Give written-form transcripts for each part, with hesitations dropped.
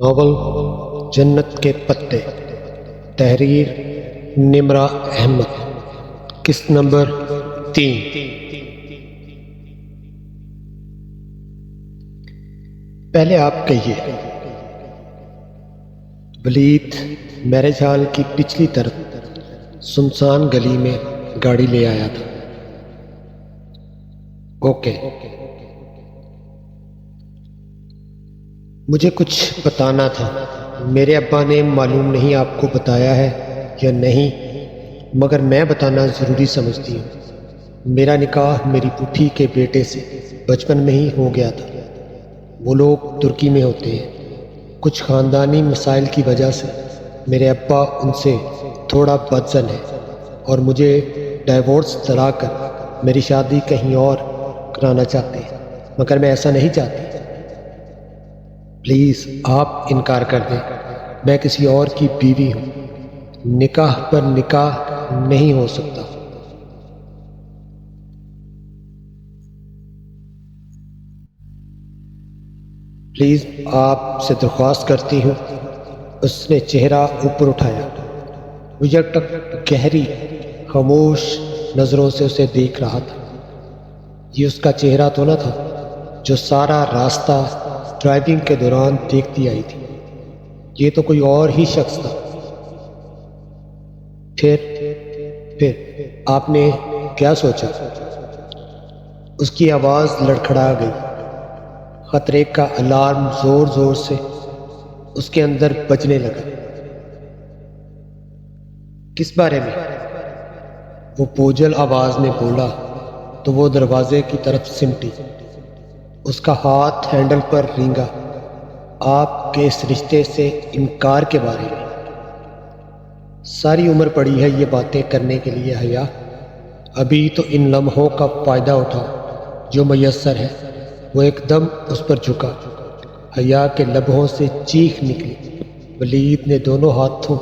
Novel جنت کے پتے، تحریر نمرہ احمد، قسط نمبر 3۔ پہلے آپ کہیے۔ ولید میرج ہال کی پچھلی طرف سنسان گلی میں گاڑی لے آیا تھا۔ اوکے، مجھے کچھ بتانا تھا۔ میرے ابا نے معلوم نہیں آپ کو بتایا ہے یا نہیں، مگر میں بتانا ضروری سمجھتی ہوں۔ میرا نکاح میری پھوپھی کے بیٹے سے بچپن میں ہی ہو گیا تھا۔ وہ لوگ ترکی میں ہوتے ہیں۔ کچھ خاندانی مسائل کی وجہ سے میرے ابا ان سے تھوڑا بدظن ہے اور مجھے ڈائیورس دلا کر میری شادی کہیں اور کرانا چاہتے ہیں، مگر میں ایسا نہیں چاہتی۔ پلیز آپ انکار کر دیں۔ میں کسی اور کی بیوی ہوں۔ نکاح پر نکاح نہیں ہو سکتا۔ پلیز آپ سے درخواست کرتی ہوں۔ اس نے چہرہ اوپر اٹھایا۔ وہ یکٹک گہری خاموش نظروں سے اسے دیکھ رہا تھا۔ یہ اس کا چہرہ تو نہ تھا جو سارا راستہ ڈرائیونگ کے دوران دیکھتی آئی تھی۔ یہ تو کوئی اور ہی شخص تھا۔ پھر آپ نے کیا سوچا؟ اس کی آواز لڑکھڑا گئی۔ خطرے کا الارم زور زور سے اس کے اندر بجنے لگا۔ کس بارے میں؟ وہ بوجھل آواز میں بولا تو وہ دروازے کی طرف سمٹی۔ اس کا ہاتھ ہینڈل پر رینگا۔ آپ کے اس رشتے سے انکار کے بارے میں۔ ساری عمر پڑی ہے یہ باتیں کرنے کے لیے حیا۔ ابھی تو ان لمحوں کا فائدہ اٹھاؤ جو میسر ہے۔ وہ ایک دم اس پر جھکا۔ حیا کے لبوں سے چیخ نکلی۔ ولید نے دونوں ہاتھوں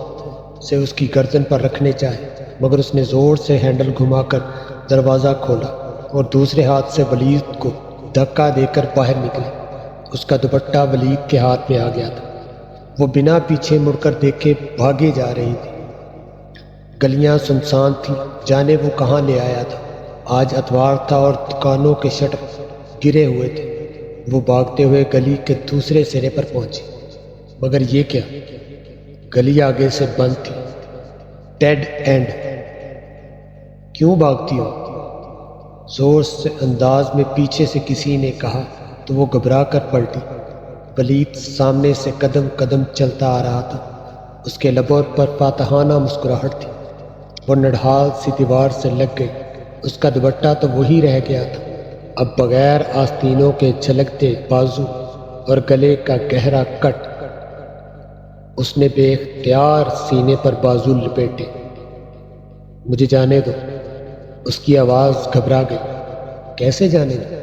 سے اس کی گردن پر رکھنے چاہے، مگر اس نے زور سے ہینڈل گھما کر دروازہ کھولا اور دوسرے ہاتھ سے ولید کو دھکا دے کر باہر نکلے۔ اس کا دوپٹہ ولید کے ہاتھ میں آ گیا تھا۔ وہ بنا پیچھے مڑ کر دیکھے بھاگے جا رہی تھی۔ گلیاں سنسان تھیں، جانے وہ کہاں لے آیا تھا۔ آج اتوار تھا اور دکانوں کے شٹر گرے ہوئے تھے۔ وہ بھاگتے ہوئے گلی کے دوسرے سرے پر پہنچی، مگر یہ کیا؟ گلی آگے سے بند تھی۔ Dead end. کیوں بھاگتی ہو؟ زور سے انداز میں پیچھے سے کسی نے کہا تو وہ گھبرا کر پلٹی۔ ولید سامنے سے قدم قدم چلتا آ رہا تھا۔ اس کے لبوں پر فاتحانہ مسکراہٹ تھی۔ وہ نڈھال سی دیوار سے لگ گئی۔ اس کا دوپٹہ تو وہی رہ گیا تھا، اب بغیر آستینوں کے جھلکتے بازو اور گلے کا گہرا کٹ۔ اس نے بے اختیار سینے پر بازو لپیٹے۔ مجھے جانے دو۔ اس کی آواز گھبرا گئی۔ کیسے جانے دو؟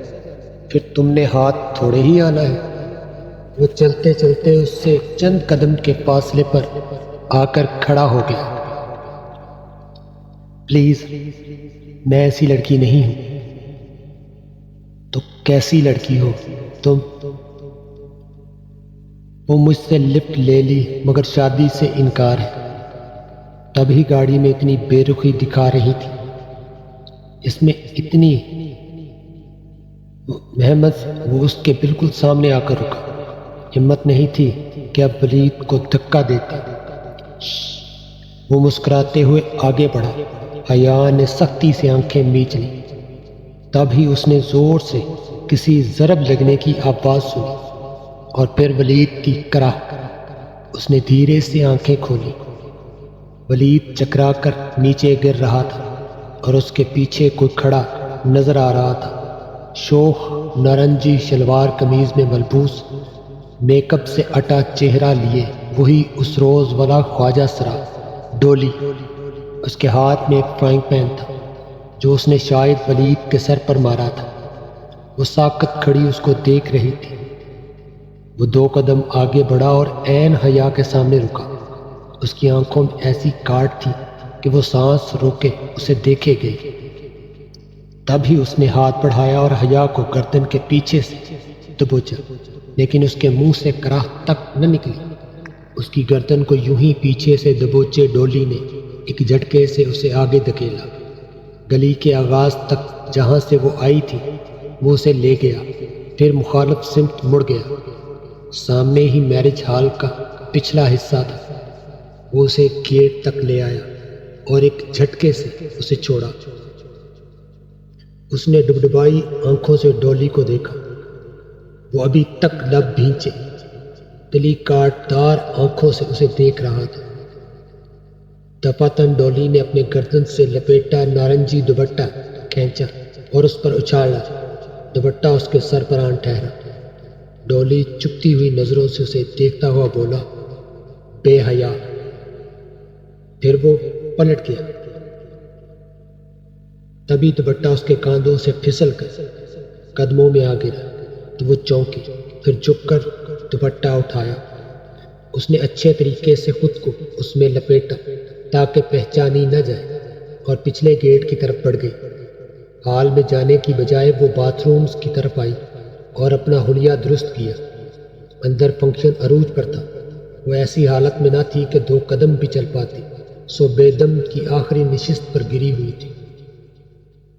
پھر تم نے ہاتھ تھوڑے ہی آنا ہے۔ وہ چلتے چلتے اس سے چند قدم کے فاصلے پر آ کر کھڑا ہو گیا۔ پلیز، میں ایسی لڑکی نہیں ہوں۔ تو کیسی لڑکی ہو تم؟ وہ مجھ سے لفٹ لے لی، مگر شادی سے انکار ہے۔ تبھی گاڑی میں اتنی بے رخی دکھا رہی تھی۔ اس میں اتنی محمد وہ اس کے بالکل سامنے آ کر رکا۔ ہمت نہیں تھی کہ اب ولید کو دھکا دیتی۔ وہ مسکراتے ہوئے آگے بڑھا۔ حیا نے سختی سے آنکھیں میچ لی۔ تب ہی اس نے زور سے کسی ضرب لگنے کی آواز سنی اور پھر ولید کی کراہ۔ اس نے دھیرے سے آنکھیں کھولی۔ ولید چکرا کر نیچے گر رہا تھا اور اس کے پیچھے کوئی کھڑا نظر آ رہا تھا۔ شوخ نارنجی شلوار قمیض میں ملبوس، میک اپ سے اٹا چہرہ لیے وہی اس روز والا خواجہ سرا ڈولی۔ اس کے ہاتھ میں ایک فرائنگ پین تھا جو اس نے شاید ولید کے سر پر مارا تھا۔ وہ ساکت کھڑی اس کو دیکھ رہی تھی۔ وہ 2 قدم آگے بڑھا اور عین حیا کے سامنے رکا۔ اس کی آنکھوں میں ایسی کاٹ تھی کہ وہ سانس روکے اسے دیکھے گئی۔ تب ہی اس نے ہاتھ بڑھایا اور حیا کو گردن کے پیچھے سے دبوچا۔ لیکن اس کے منہ سے کراہ تک نہ نکلی۔ اس کی گردن کو یوں ہی پیچھے سے دبوچے ڈولی نے ایک جھٹکے سے اسے آگے دھکیلا۔ گلی کے آغاز تک جہاں سے وہ آئی تھی وہ اسے لے گیا، پھر مخالف سمت مڑ گیا۔ سامنے ہی میرج ہال کا پچھلا حصہ تھا۔ وہ اسے گیٹ تک لے آیا اور ایک جھٹکے سے اسے چھوڑا۔ اس نے ڈبڈبائی آنکھوں سے ڈولی کو دیکھا۔ وہ ابھی تک لب بھینچے تلی کاٹ دار آنکھوں سے اسے دیکھ رہا تھا۔ دفعتاً ڈولی نے اپنے گردن سے لپیٹا نارنجی دوپٹہ کھینچا اور اس پر اچھالا۔ دوپٹہ اس کے سر پر آن ٹھہرا۔ ڈولی چپتی ہوئی نظروں سے اسے دیکھتا ہوا بولا، بے حیا۔ پھر وہ پلٹ گیا۔ تبھی دوپٹہ اس کے کاندھوں سے پھسل کر قدموں میں آ گرا تو وہ چونکی، پھر جھک کر دوپٹہ اٹھایا۔ اس نے اچھے طریقے سے خود کو اس میں لپیٹا تاکہ پہچانی نہ جائے اور پچھلے گیٹ کی طرف بڑھ گئی۔ ہال میں جانے کی بجائے وہ باتھ رومز کی طرف آئی اور اپنا حلیہ درست کیا۔ اندر فنکشن عروج پر تھا۔ وہ ایسی حالت میں نہ تھی کہ 2 قدم بھی چل پاتی، سو بے دم کی آخری نشست پر گری ہوئی تھی۔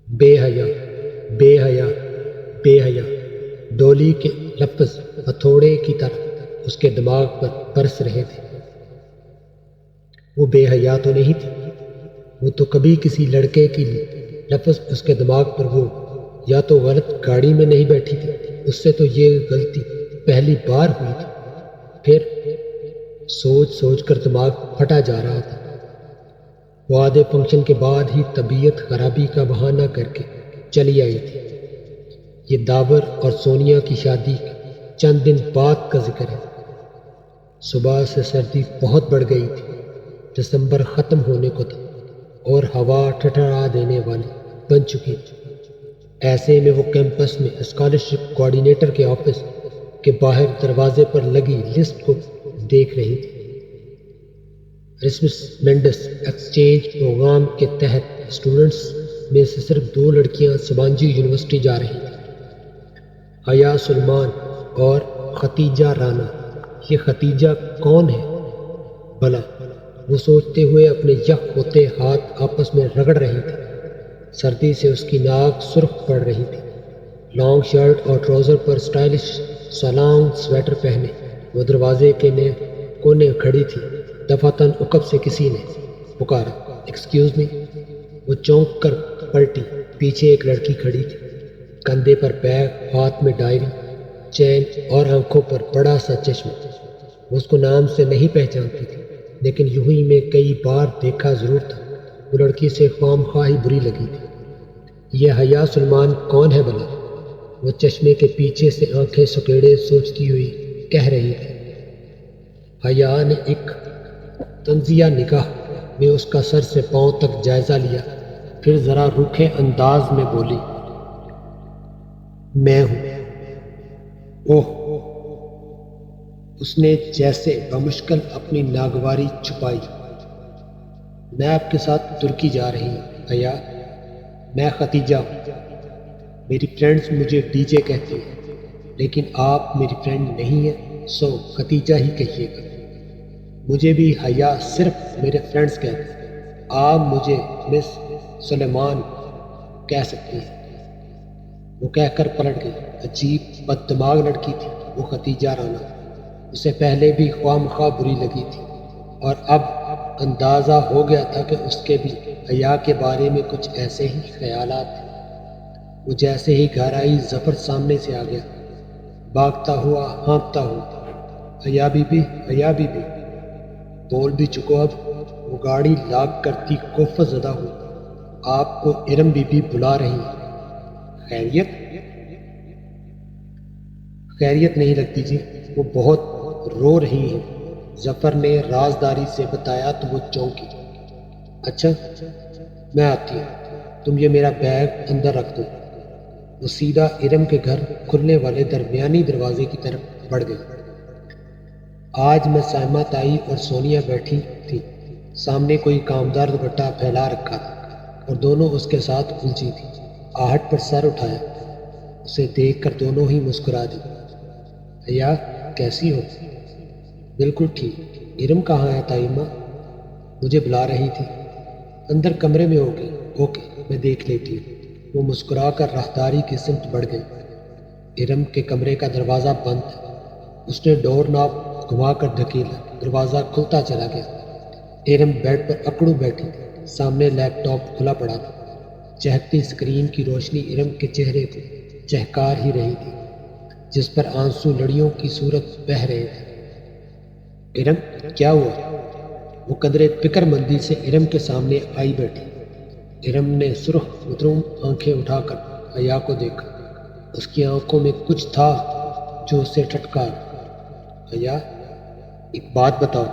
بے حیا، بے حیا، بے حیا، ڈولی کے لفظ ہتھوڑے کی طرح اس کے دماغ پر برس رہے تھے۔ وہ بے حیا تو نہیں تھی۔ وہ تو کبھی کسی لڑکے کی لفظ اس کے دماغ پر وہ یا تو غلط گاڑی میں نہیں بیٹھی تھی، اس سے تو یہ غلطی پہلی بار ہوئی تھی۔ پھر سوچ سوچ کر دماغ پھٹا جا رہا تھا۔ وہ آدھے فنکشن کے بعد ہی طبیعت خرابی کا بہانہ کر کے چلی آئی تھی۔ یہ داور اور سونیا کی شادی چند دن بعد کا ذکر ہے۔ صبح سے سردی بہت بڑھ گئی تھی۔ دسمبر ختم ہونے کو تھا اور ہوا ٹھٹھرا دینے والی بن چکی تھی۔ ایسے میں وہ کیمپس میں اسکالرشپ کوآرڈینیٹر کے آفس کے باہر دروازے پر لگی لسٹ کو دیکھ رہی تھی۔ رسمس مینڈس ایکسچینج پروگرام کے تحت اسٹوڈنٹس میں سے صرف 2 لڑکیاں سبانجی یونیورسٹی جا رہی تھیں، حیا سلمان اور ختیجہ رانا۔ یہ ختیجہ کون ہے بھلا؟ وہ سوچتے ہوئے اپنے یک ہوتے ہاتھ آپس میں رگڑ رہی تھی۔ سردی سے اس کی ناک سرخ پڑ رہی تھی۔ لانگ شرٹ اور ٹراؤزر پر سٹائلش سالانگ سویٹر پہنے وہ دروازے کے کونے کھڑی تھی۔ دفعتاً عقب سے کسی نے پکارا، ایکسکیوز می۔ وہ چونک کر پلٹی۔ پیچھے ایک لڑکی کھڑی تھی، کندھے پر بیگ، ہاتھ میں ڈائری، چین اور آنکھوں پر بڑا سا چشمہ۔ وہ اس کو نام سے نہیں پہچانتی تھی، لیکن یوں ہی میں کئی بار دیکھا ضرور تھا۔ وہ لڑکی سے خواہ مخواہ ہی بری لگی تھی۔ یہ حیا سلمان کون ہے بھلا؟ وہ چشمے کے پیچھے سے آنکھیں سکیڑے سوچتی ہوئی کہہ رہی تھی۔ حیا نے ایک تنزیہ نگاہ میں اس کا سر سے پاؤں تک جائزہ لیا، پھر ذرا روکھے انداز میں بولی، میں ہوں۔ اوہ! اس نے جیسے بمشکل اپنی ناگواری چھپائی۔ میں آپ کے ساتھ ترکی جا رہی ہوں حیا۔ میں ختیجہ ہوں۔ میری فرینڈز مجھے ڈی جے کہتی ہیں، لیکن آپ میری فرینڈ نہیں ہیں، سو ختیجہ ہی کہیے گا۔ مجھے بھی حیا صرف میرے فرینڈز کہتے ہیں۔ آپ مجھے مس سلیمان کہہ سکتی ہیں۔ وہ کہہ کر پلٹ گئی۔ عجیب بد دماغ لڑکی تھی وہ ختیجہ رانا۔ اسے پہلے بھی خواہ مخواہ بری لگی تھی اور اب اندازہ ہو گیا تھا کہ اس کے بھی حیا کے بارے میں کچھ ایسے ہی خیالات تھے۔ وہ جیسے ہی گھر آئی ظفر سامنے سے آ گیا، بھاگتا ہوا ہانکتا ہوا، حیا بی بی، حیا بی بی۔ بول بھی چکو اب۔ وہ گاڑی لاگ کرتی کوفت زدہ ہوئی، آپ کو ارم بی بی بلا رہی ہیں۔ خیریت؟ خیریت نہیں لگتی جی، وہ بہت رو رہی ہیں، ظفر نے رازداری سے بتایا تو وہ چونکی۔ اچھا میں آتی ہوں، تم یہ میرا بیگ اندر رکھ دو۔ وہ سیدھا ارم کے گھر کھلنے والے درمیانی دروازے کی طرف بڑھ گئی۔ آج میں سائمہ تائی اور سونیا بیٹھی تھی، سامنے کوئی کامدار دوپٹہ پھیلا رکھا تھا اور دونوں اس کے ساتھ الجھی تھی۔ آہٹ پر سر اٹھایا، اسے دیکھ کر دونوں ہی مسکرا دی۔ حیا کیسی ہو؟ بالکل ٹھیک۔ ارم کہاں ہے تائمہ؟ مجھے بلا رہی تھی۔ اندر کمرے میں ہوگی۔ اوکے میں دیکھ لیتی ہوں۔ وہ مسکرا کر راہداری کی سمت بڑھ گئی۔ ارم کے کمرے کا دروازہ بند تھا۔ اس نے ڈور ناب گھما کر دھکیلا، دروازہ کھلتا چلا گیا۔ ارم بیڈ پر اکڑو بیٹھی تھی، سامنے لیپ ٹاپ کھلا پڑا تھا۔ چہکتی اسکرین کی روشنی ارم کے چہرے کو چہکار ہی رہی تھی، جس پر آنسو لڑیوں کی صورت بہہ رہے تھے۔ ارم کیا ہوا؟ وہ قدرے فکر مندی سے ارم کے سامنے آئی بیٹھی۔ ارم نے سرخ مدروم آنکھیں اٹھا کر حیا کو دیکھا۔ اس کی آنکھوں میں کچھ تھا جو اسے ٹھٹکا۔ حیا ایک بات بتاؤ۔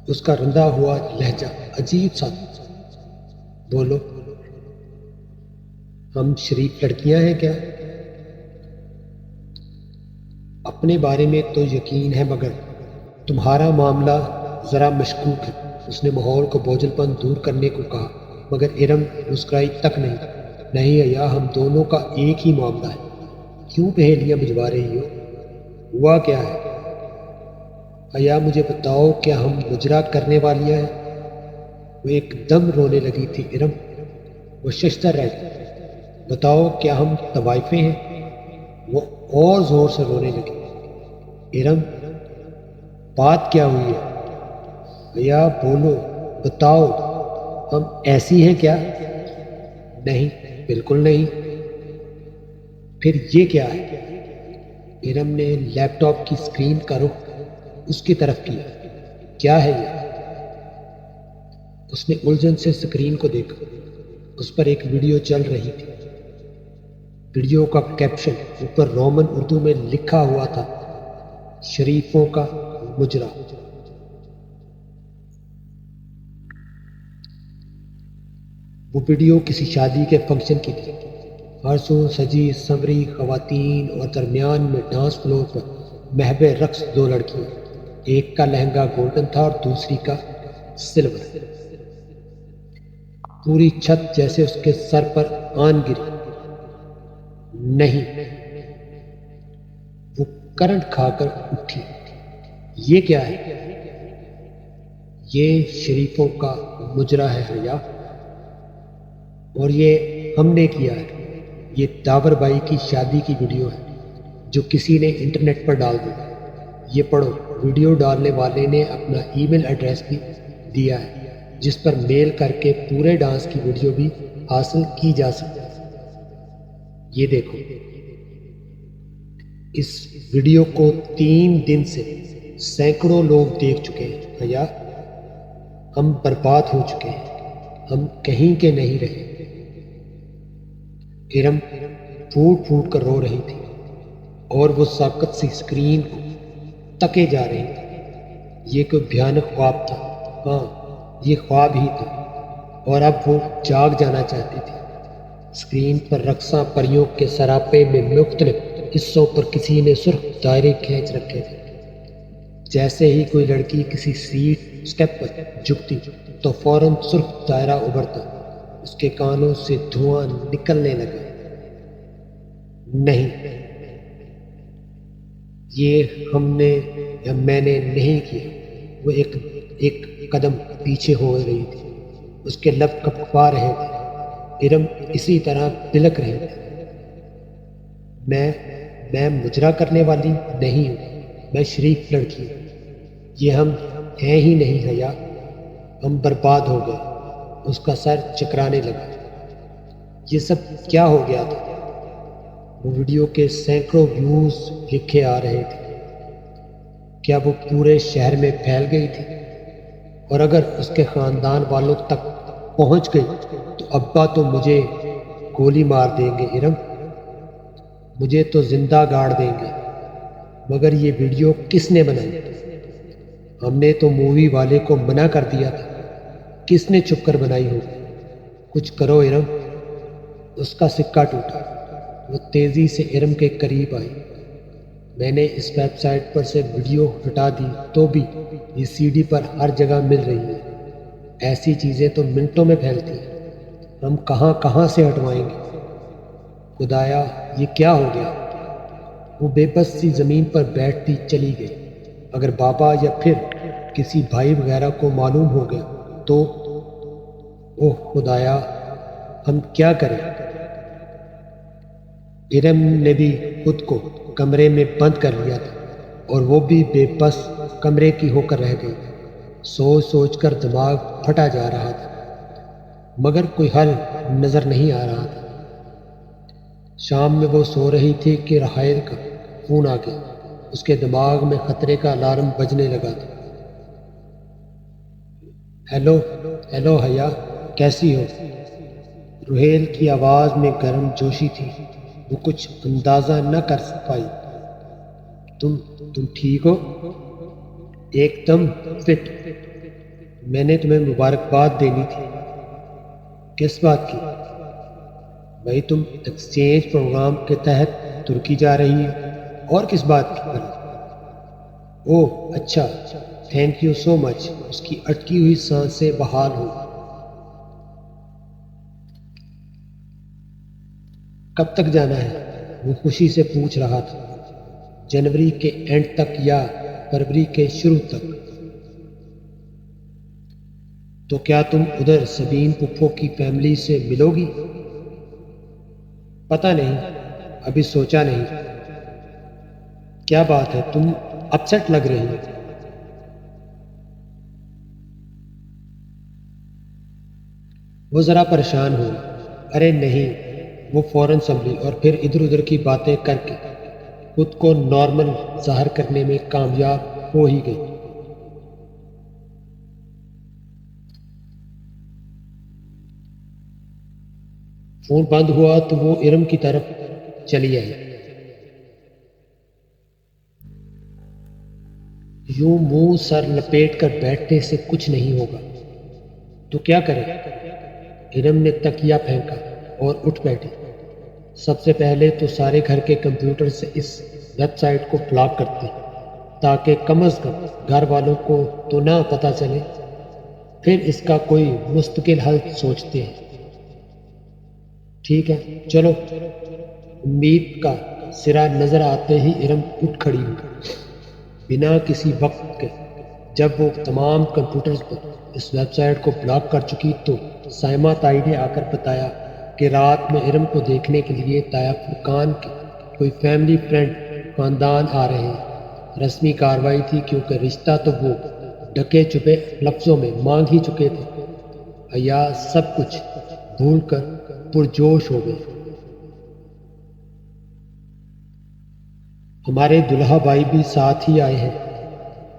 اس کا رندا ہوا لہجہ عجیب سا تھا۔ بولو۔ ہم شریف لڑکیاں ہیں کیا؟ اپنے بارے میں تو یقین ہے، مگر تمہارا معاملہ ذرا مشکوک ہے۔ اس نے ماحول کو بوجھل پن دور کرنے کو کہا، مگر ارم مسکرائی تک نہیں۔ نہیں حیا، ہم دونوں کا ایک ہی معاملہ ہے۔ کیوں پہیلیاں بجھوا رہی ہو؟ ہوا کیا ہے؟ حیا مجھے بتاؤ، کیا ہم مجرا کرنے والیاں ہیں؟ وہ ایک دم رونے لگی تھی۔ ارم وہ ششدر رہ گئی۔ بتاؤ کیا ہم طوائفیں ہیں؟ وہ اور زور سے رونے لگی۔ ارم بات کیا ہوئی ہے؟ حیا بولو، بتاؤ، ہم ایسی ہیں کیا؟ نہیں، بالکل نہیں۔ پھر یہ کیا ہے؟ ارم نے لیپ ٹاپ کی اسکرین کا رخ اس کی طرف کیا۔ کیا ہے یہ؟ اس نے الجھن سے اسکرین کو دیکھا۔ اس پر ایک ویڈیو چل رہی تھی۔ ویڈیو کا کیپشن اوپر رومن اردو میں لکھا ہوا تھا، شریفوں کا مجرا۔ وہ ویڈیو کسی شادی کے فنکشن کی تھی۔ ہر سو سجی سنوری خواتین اور درمیان میں ڈانس فلور پر محو رقص دو لڑکیاں، ایک کا لہنگا گولڈن تھا اور دوسری کا سلور۔ پوری چھت جیسے اس کے سر پر آن گری۔ نہیں، وہ کرنٹ کھا کر اٹھی۔ یہ کیا ہے؟ یہ شریفوں کا مجرا ہے حیا، اور یہ ہم نے کیا ہے۔ یہ داور بائی کی شادی کی ویڈیو ہے جو کسی نے انٹرنیٹ پر ڈال دی۔ یہ پڑھو۔ ویڈیو ڈالنے والے نے اپنا ای میل ایڈریس بھی دیا ہے، جس پر میل کر کے پورے ڈانس کی ویڈیو بھی حاصل کی جا سکتی ہے۔ یہ دیکھو۔ اس ویڈیو کو 3 دن سے سینکڑوں لوگ دیکھ چکے ہیں حیا۔ ہم برباد ہو چکے ہیں، ہم کہیں کے نہیں رہے۔ ارم پھوٹ پھوٹ کر رو رہی تھی، اور وہ ساکت سی اسکرین کو تکے جا رہی تھی۔ یہ کوئی بھیانک خواب تھا۔ ہاں، یہ خواب ہی تھا، اور اب وہ جاگ جانا چاہتی تھی۔ اسکرین پر رقصاں پریوں کے سراپے میں مختلف حصوں پر کسی نے سرخ دائرے کھینچ رکھے تھے۔ جیسے ہی کوئی لڑکی کسی سٹیپ پر جھکتی تو فوراً سرخ دائرہ ابھرتا، اس کے کانوں سے دھواں نکلنے لگا۔ نہیں، یہ ہم نے یا میں نے نہیں کیا۔ وہ ایک قدم پیچھے ہو رہی تھی، اس کے لب کپکپا رہے تھے۔ ارم اسی طرح بلک رہے تھے۔ میں مجرا کرنے والی نہیں ہوں، میں شریف لڑکی ہوں۔ یہ ہم ہیں ہی نہیں حیا، ہم برباد ہو گئے۔ اس کا سر چکرانے لگا۔ یہ سب کیا ہو گیا تھا؟ وہ ویڈیو کے سینکڑوں ویوز لکھے آ رہے تھے۔ کیا وہ پورے شہر میں پھیل گئی تھی؟ اور اگر اس کے خاندان والوں تک پہنچ گئی تو ابا تو مجھے گولی مار دیں گے ارم، مجھے تو زندہ گاڑ دیں گے۔ مگر یہ ویڈیو کس نے بنائی؟ ہم نے تو مووی والے کو منع کر دیا تھا۔ کس نے چھپ کر بنائی ہوگی؟ کچھ کرو ارم۔ اس کا سکہ ٹوٹا۔ وہ تیزی سے ارم کے قریب آئی۔ میں نے اس ویب سائٹ پر سے ویڈیو ہٹا دی تو بھی یہ سی ڈی پر ہر جگہ مل رہی ہے۔ ایسی چیزیں تو منٹوں میں پھیلتی ہیں، ہم کہاں کہاں سے ہٹوائیں گے؟ خدایا، یہ کیا ہو گیا؟ وہ بے بس سی زمین پر بیٹھتی چلی گئی۔ اگر بابا یا پھر کسی بھائی وغیرہ کو معلوم ہو گیا تو اوہ خدایا، ہم کیا کریں؟ ارم نے بھی خود کو کمرے میں بند کر لیا تھا اور وہ بھی بے بس کمرے کی ہو کر رہ گئی۔ سوچ سوچ کر دماغ پھٹا جا رہا تھا مگر کوئی حل نظر نہیں آ رہا تھا۔ شام میں وہ سو رہی تھی کہ راحیل کا فون آ گیا۔ اس کے دماغ میں خطرے کا الارم بجنے لگا تھا۔ ہیلو ہیلو حیا، کیسی ہو؟ راحیل کی آواز میں گرم جوشی تھی۔ وہ کچھ اندازہ نہ کر پائی۔ تم ٹھیک ہو؟ ایک دم فٹ۔ میں نے تمہیں مبارکباد دینی تھی۔ کس بات کی؟ بھائی تم ایکسچینج پروگرام کے تحت ترکی جا رہی ہے۔ اور کس بات کی بھلا؟ اوہ اچھا، تھینک یو سو مچ۔ اس کی اٹکی ہوئی سانسیں بحال ہوئی۔ کب تک جانا ہے؟ وہ خوشی سے پوچھ رہا تھا۔ جنوری کے اینڈ تک یا فروری کے شروع تک؟ تو کیا تم ادھر سبین پھپھو کی فیملی سے ملو گی؟ پتہ نہیں، ابھی سوچا نہیں۔ کیا بات ہے، تم اپسیٹ لگ رہی ہو؟ وہ ذرا پریشان ہوئی۔ ارے نہیں، وہ فوراً سنبھلی اور پھر ادھر ادھر کی باتیں کر کے خود کو نارمل ظاہر کرنے میں کامیاب ہو ہی گئی۔ فون بند ہوا تو وہ ارم کی طرف چلی آئی۔ یوں منہ سر لپیٹ کر بیٹھنے سے کچھ نہیں ہوگا تو کیا کرے؟ ارم نے تکیہ پھینکا اور اٹھ بیٹھی۔ سب سے پہلے تو سارے گھر کے کمپیوٹر سے اس ویب سائٹ کو بلاک کرتی تاکہ کم از کم گھر والوں کو تو نہ پتہ چلے۔ پھر اس کا کوئی مستقل حل سوچتے ہیں۔ ٹھیک ہے چلو۔ امید کا سرا نظر آتے ہی ارم اٹھ کھڑی ہوئی بنا کسی وقت کے۔ جب وہ تمام کمپیوٹرز پر اس ویب سائٹ کو بلاک کر چکی تو سائمہ تائی نے آ کر بتایا کہ رات میں ارم کو دیکھنے کے لیے تایا فرقان کے کوئی فیملی فرینڈ خاندان آ رہے ہیں۔ رسمی کارروائی تھی کیونکہ رشتہ تو وہ ڈکے چھپے لفظوں میں مانگ ہی چکے تھے۔ حیا سب کچھ بھول کر پرجوش ہو گئی۔ ہمارے دلہا بھائی بھی ساتھ ہی آئے ہیں۔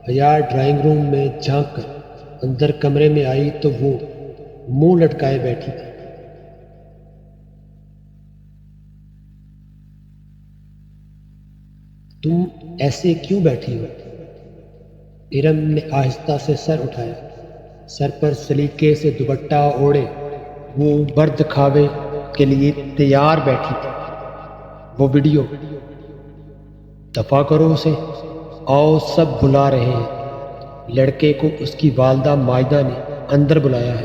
حیا ڈرائنگ روم میں جھانک کر اندر کمرے میں آئی تو وہ منہ لٹکائے بیٹھی تھی۔ تم ایسے کیوں بیٹھی ہو؟ ارم نے آہستہ سے سر اٹھایا۔ سر پر سلیقے سے دوپٹہ اوڑھے وہ برد کھاوے کے لیے تیار بیٹھی تھی۔ وہ ویڈیو دفع کرو اسے، آؤ سب بلا رہے ہیں۔ لڑکے کو اس کی والدہ مائدہ نے اندر بلایا ہے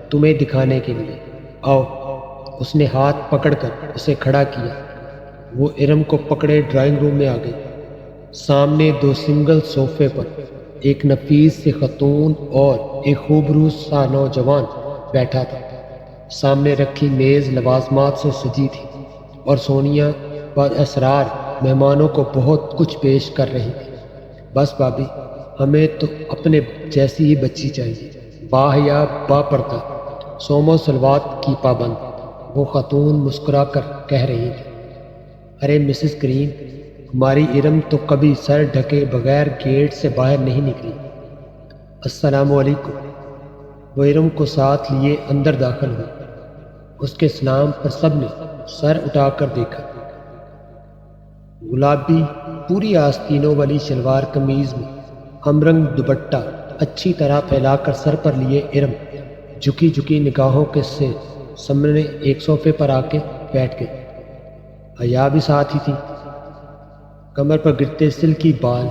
تمہیں دکھانے کے لیے، آؤ۔ اس نے ہاتھ پکڑ کر اسے کھڑا کیا۔ وہ ارم کو پکڑے ڈرائنگ روم میں آ گئی۔ سامنے دو سنگل صوفے پر ایک نفیس سی خاتون اور ایک خوبصورت سا نوجوان بیٹھا تھا۔ سامنے رکھی میز لوازمات سے سجی تھی اور سونیا با اسرار مہمانوں کو بہت کچھ پیش کر رہی تھی۔ بس بھابھی، ہمیں تو اپنے جیسی ہی بچی چاہیے، باحیا با پردہ، صوم و صلوات کی پابند۔ وہ خاتون مسکرا کر کہہ رہی تھی۔ ارے مسز کریم، ہماری ارم تو کبھی سر ڈھکے بغیر گیٹ سے باہر نہیں نکلی۔ السلام علیکم۔ وہ ارم کو ساتھ لیے اندر داخل ہوئی۔ اس کے سلام پر سب نے سر اٹھا کر دیکھا۔ گلابی پوری آستینوں والی شلوار قمیض میں ہم رنگ دوپٹہ اچھی طرح پھیلا کر سر پر لیے ارم جھکی جھکی نگاہوں کے سے سامنے ایک صوفے پر آ کے بیٹھ گئی۔ حیا بھی ساتھ ہی تھی۔ کمر پر گرتے سلکی بال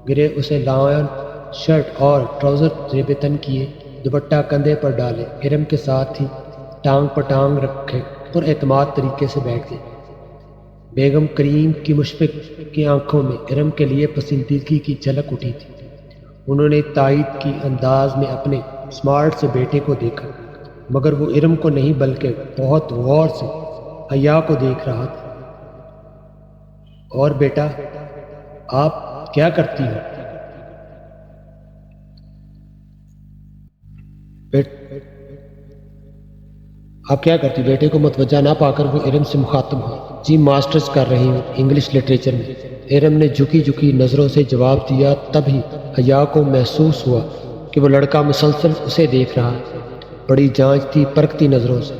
گرے اسے لائن شرٹ اور ٹراؤزر زیب تن کیے، دوپٹہ کندھے پر ڈالے، ارم کے ساتھ ہی ٹانگ پر ٹانگ رکھے پر اعتماد طریقے سے بیٹھ گئی۔ بیگم کریم کی مشفق کی آنکھوں میں ارم کے لیے پسندیدگی کی جھلک اٹھی تھی۔ انہوں نے تائید کی انداز میں اپنے اسمارٹ سے بیٹے کو دیکھا، مگر وہ ارم کو نہیں بلکہ بہت غور سے حیا کو دیکھ رہا تھا۔ اور بیٹا، آپ کیا کرتی ہو؟ آپ کیا کرتی؟ بیٹے کو متوجہ نہ پا کر وہ ارم سے مخاطب ہوئی۔ جی ماسٹرز کر رہی ہوں انگلش لٹریچر میں، ارم نے جھکی جھکی نظروں سے جواب دیا۔ تبھی حیا کو محسوس ہوا کہ وہ لڑکا مسلسل اسے دیکھ رہا ہے، بڑی جانچتی پرکھتی نظروں سے۔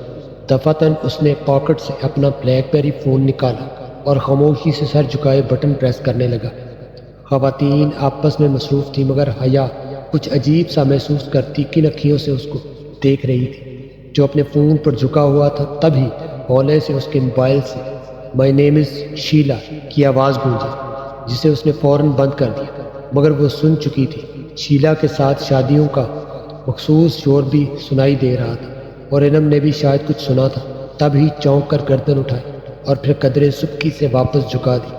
دفعتاً اس نے پاکٹ سے اپنا بلیک بیری فون نکالا اور خاموشی سے سر جھکائے بٹن پریس کرنے لگا۔ خواتین آپس میں مصروف تھیں، مگر حیا کچھ عجیب سا محسوس کرتی کن اکھیوں سے اس کو دیکھ رہی تھی جو اپنے فون پر جھکا ہوا تھا۔ تبھی ہولے سے اس کے موبائل سے "مائی نیم از شیلا" کی آواز گونجی، جسے اس نے فوراً بند کر دیا، مگر وہ سن چکی تھی۔ شیلا کے ساتھ شادیوں کا مخصوص شور بھی سنائی دے رہا تھا، اور ارم نے بھی شاید کچھ سنا تھا۔ تب ہی چونک کر گردن اٹھائی اور پھر قدرے سبکی سے واپس جھکا دی۔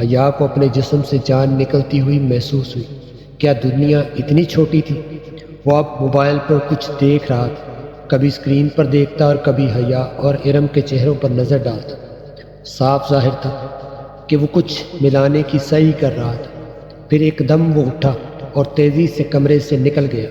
حیا کو اپنے جسم سے جان نکلتی ہوئی محسوس ہوئی۔ کیا دنیا اتنی چھوٹی تھی؟ وہ اب موبائل پر کچھ دیکھ رہا تھا، کبھی اسکرین پر دیکھتا اور کبھی حیا اور ارم کے چہروں پر نظر ڈالتا۔ صاف ظاہر تھا کہ وہ کچھ ملانے کی سعی کر رہا تھا۔ پھر ایک دم وہ اٹھا اور تیزی سے کمرے سے نکل گیا۔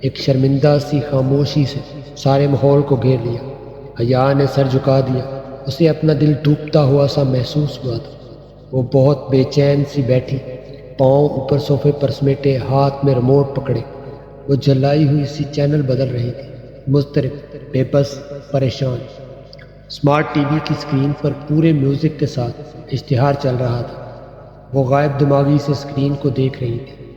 ایک شرمندہ سی خاموشی سے سارے ماحول کو گھیر لیا۔ حیا نے سر جھکا دیا، اسے اپنا دل ڈوبتا ہوا سا محسوس ہوا تھا۔ وہ بہت بے چین سی بیٹھی، پاؤں اوپر صوفے پر سمیٹے، ہاتھ میں ریموٹ پکڑے۔ وہ جلائی ہوئی سی چینل بدل رہی تھی، مضطرب، بے بس، پریشان۔ اسمارٹ ٹی وی کی اسکرین پر پورے میوزک کے ساتھ اشتہار چل رہا تھا۔ وہ غائب دماغی سے اسکرین کو دیکھ رہی تھی،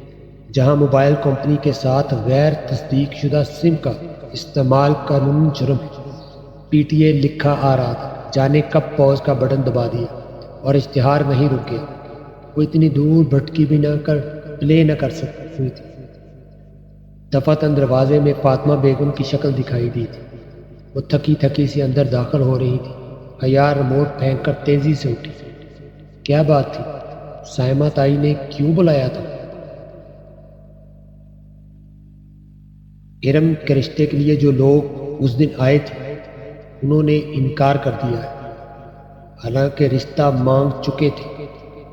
جہاں موبائل کمپنی کے ساتھ غیر تصدیق شدہ سم کا استعمال قانونی جرم ہے۔ PTA لکھا آ رہا تھا۔ جانے کب پوز کا بٹن دبا دیا اور اشتہار وہیں رک گیا۔ وہ اتنی دور بھٹکی بھی نہ کر پلے نہ کر سکتی تھی۔ دفعتاً دروازے میں فاطمہ بیگم کی شکل دکھائی دی تھی۔ وہ تھکی تھکی سی اندر داخل ہو رہی تھی۔ حیا ریموٹ پھینک کر تیزی سے اٹھی۔ کیا بات تھی؟ سائمہ تائی نے کیوں بلایا تھا؟ ارم کے رشتے کے لیے جو لوگ اس دن آئے تھے، انہوں نے انکار کر دیا ہے، حالانکہ رشتہ مانگ چکے تھے،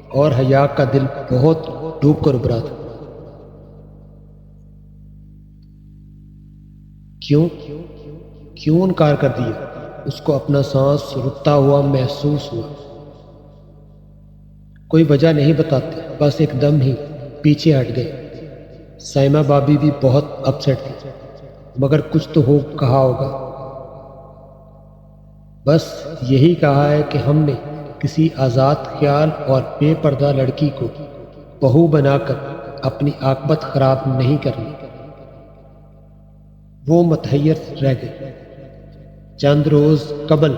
اور حیا کا دل بہت ڈوب کر ابھرا تھا۔ کیوں انکار کر دیا؟ اس کو اپنا سانس رکتا ہوا محسوس ہوا۔ کوئی وجہ نہیں بتاتے، بس ایک دم ہی پیچھے ہٹ گئے۔ سائمہ بابی بھی بہت اپسیٹ تھی، مگر کچھ تو کہا ہوگا۔ بس یہی کہا ہے کہ ہم نے کسی آزاد خیال اور بے پردہ لڑکی کو بہو بنا کر اپنی عاقبت خراب نہیں کرنی۔ وہ متحیر رہ گئے۔ چند روز قبل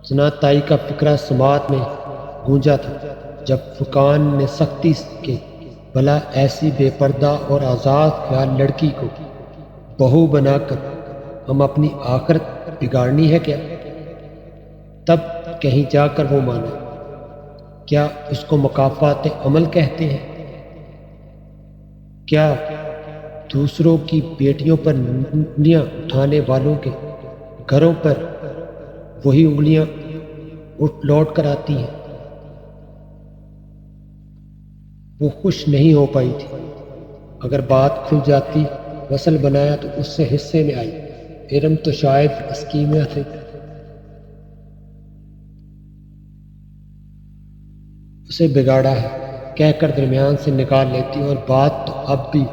جنات تائی کا فقرہ سماعت میں گونجا تھا، جب فقان نے سختی کے بھلا ایسی بے پردہ اور آزاد خیال لڑکی کو بہو بنا کر ہم اپنی آخرت بگاڑنی ہے کیا؟ تب کہیں جا کر وہ مانا۔ کیا اس کو مکافات عمل کہتے ہیں؟ کیا دوسروں کی بیٹیوں پر انگلیاں اٹھانے والوں کے گھروں پر وہی انگلیاں اٹھ لوٹ کر آتی ہیں؟ وہ خوش نہیں ہو پائی تھی۔ اگر بات کھل جاتی، وصل بنایا تو اس سے حصے میں آئی۔ ارم تو شاید اسکیمیا تھے۔ اسے بگاڑا ہے کہہ کر درمیان سے نکال لیتی، اور بات تو اب بھی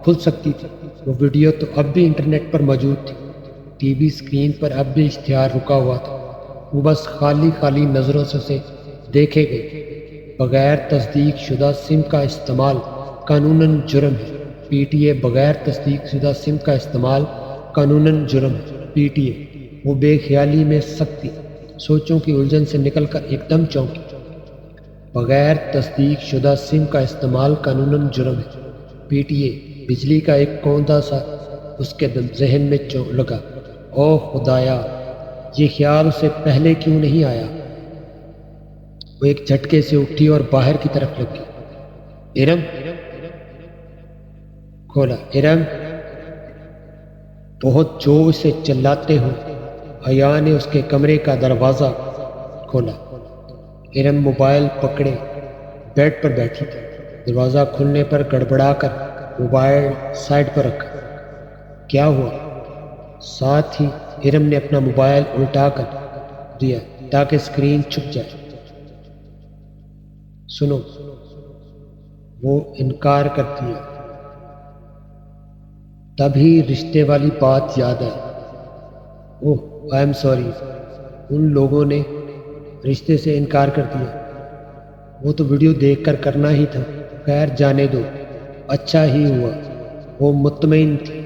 کھل سکتی تھی۔ وہ ویڈیو تو اب بھی انٹرنیٹ پر موجود تھی۔ ٹی وی اسکرین پر اب بھی اشتہار رکا ہوا تھا۔ وہ بس خالی نظروں سے اسے دیکھے گئے۔ بغیر تصدیق شدہ سم کا استعمال قانوناً جرم ہے۔ PTA بغیر تصدیق شدہ سم کا استعمال قانوناً جرم ہے۔ PTA وہ بے خیالی میں سکتی سوچوں کی الجھن سے نکل کر ایک دم چونکی۔ بغیر تصدیق شدہ سم کا استعمال قانوناً جرم ہے۔ PTA بجلی کا ایک کوندا سا اس کے ذہن میں لگا۔ اوہ خدایا، یہ خیال اسے پہلے کیوں نہیں آیا؟ وہ ایک جھٹکے سے اٹھی اور باہر کی طرف لگ گئی۔ ارم کھولا، ارم، بہت زور سے چلاتے ہو حیا نے اس کے کمرے کا دروازہ کھولا۔ ارم موبائل پکڑے بیڈ پر بیٹھی تھی۔ دروازہ کھلنے پر گڑبڑا کر موبائل سائڈ پر رکھا۔ کیا ہوا؟ ساتھ ہی ارم نے اپنا موبائل الٹا کر دیا تاکہ اسکرین چھپ جائے۔ سنو، وہ انکار کر دیا۔ تبھی رشتے والی بات یاد آئی۔ اوہ، آئی ایم سوری، ان لوگوں نے رشتے سے انکار کر دیا۔ وہ تو ویڈیو دیکھ کر کرنا ہی تھا۔ خیر جانے دو، اچھا ہی ہوا۔ وہ مطمئن تھی۔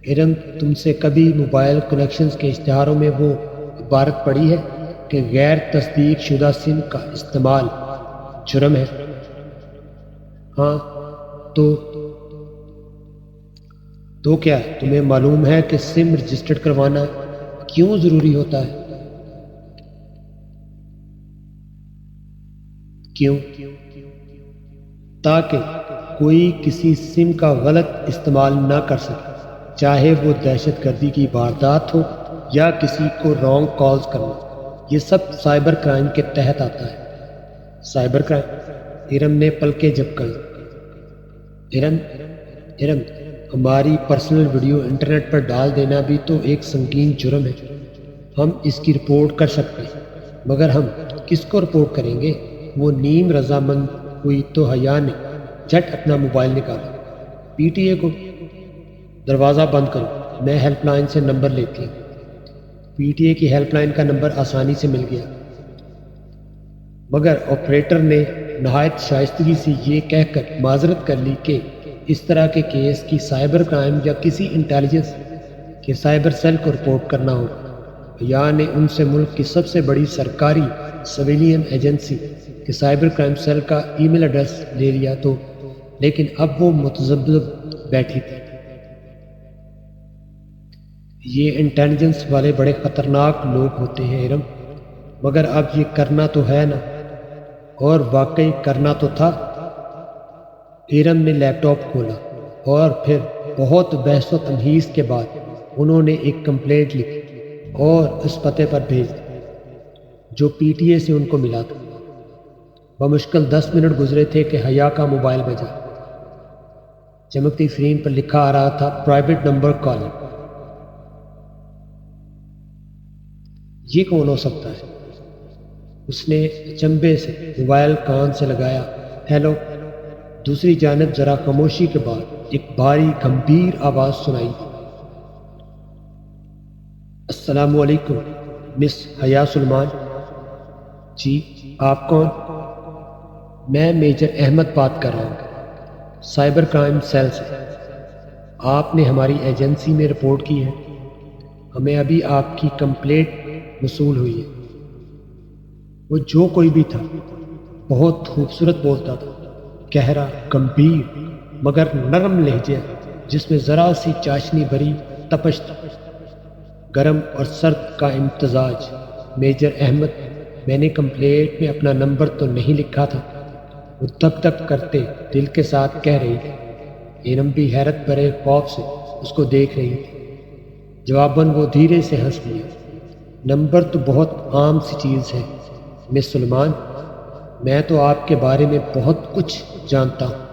ارم، تم سے کبھی موبائل کنیکشنز کے اشتہاروں میں وہ عبارت پڑھی ہے کہ غیر تصدیق شدہ سم کا استعمال جرم ہے؟ ہاں، تو کیا تمہیں معلوم ہے کہ سم رجسٹرڈ کروانا کیوں ضروری ہوتا ہے؟ کیوں؟ تاکہ کوئی کسی سم کا غلط استعمال نہ کر سکے، چاہے وہ دہشت گردی کی واردات ہو یا کسی کو رانگ کالز کرنا۔ یہ سب سائبر کرائم کے تحت آتا ہے۔ Cyber crime? ارم نے پلکیں جھپکائیں۔ ارم، ہماری پرسنل ویڈیو انٹرنیٹ پر ڈال دینا بھی تو ایک سنگین جرم ہے۔ ہم اس کی رپورٹ کر سکتے ہیں، مگر ہم کس کو رپورٹ کریں گے؟ وہ نیم رضامند ہوئی تو حیا نے جھٹ اپنا موبائل نکالا۔ پی ٹی اے کو دروازہ بند کرو، میں ہیلپ لائن سے نمبر لیتی ہوں۔ پی ٹی اے کی ہیلپ لائن کا نمبر آسانی سے مل گیا، مگر آپریٹر نے نہایت شائستگی سے یہ کہہ کر معذرت کر لی کہ اس طرح کے کیس کی سائبر کرائم یا کسی انٹیلیجنس کے سائبر سیل کو رپورٹ کرنا ہوگا۔ حیا نے ان سے ملک کی سب سے بڑی سرکاری سویلین ایجنسی کے سائبر کرائم سیل کا ای میل ایڈریس لے لیا تو، لیکن اب وہ متذبذب بیٹھی تھی۔ یہ انٹیلیجنس والے بڑے خطرناک لوگ ہوتے ہیں ارم، مگر اب یہ کرنا تو ہے نا، اور واقعی کرنا تو تھا۔ ارم نے لیپ ٹاپ کھولا اور پھر بہت بحث و تمہیز کے بعد انہوں نے ایک کمپلینٹ لکھی اور اس پتے پر بھیج دی جو پی ٹی اے سے ان کو ملا تھا۔ بمشکل 10 منٹ گزرے تھے کہ حیا کا موبائل بجا۔ چمکتی اسکرین پر لکھا آ رہا تھا، پرائیویٹ نمبر کالنگ۔ یہ کون ہو سکتا ہے؟ اس نے اچنبھے سے موبائل کان سے لگایا۔ ہیلو۔ دوسری جانب ذرا خاموشی کے بعد ایک بھاری گمبھیر آواز سنائی دی۔ السلام علیکم مس حیا سلمان۔ جی، آپ کون؟ میں میجر احمد بات کر رہا ہوں، سائبر کرائم سیل سے۔ آپ نے ہماری ایجنسی میں رپورٹ کی ہے، ہمیں ابھی آپ کی کمپلینٹ موصول ہوئی ہے۔ وہ جو کوئی بھی تھا بہت خوبصورت بولتا تھا، گہرا، گمبھیر مگر نرم لہجہ جس میں ذرا سی چاشنی بھری تپش تھی، گرم اور سرد کا امتزاج۔ میجر احمد، میں نے کمپلینٹ میں اپنا نمبر تو نہیں لکھا تھا، وہ دک دک کرتے دل کے ساتھ کہہ رہی تھی۔ ارم بھی حیرت بھرے خوف سے اس کو دیکھ رہی تھی۔ جواباً وہ دھیرے سے ہنس دیا۔ نمبر تو بہت عام سی چیز ہے مس سلمان، میں تو آپ کے بارے میں بہت کچھ جانتا ہوں۔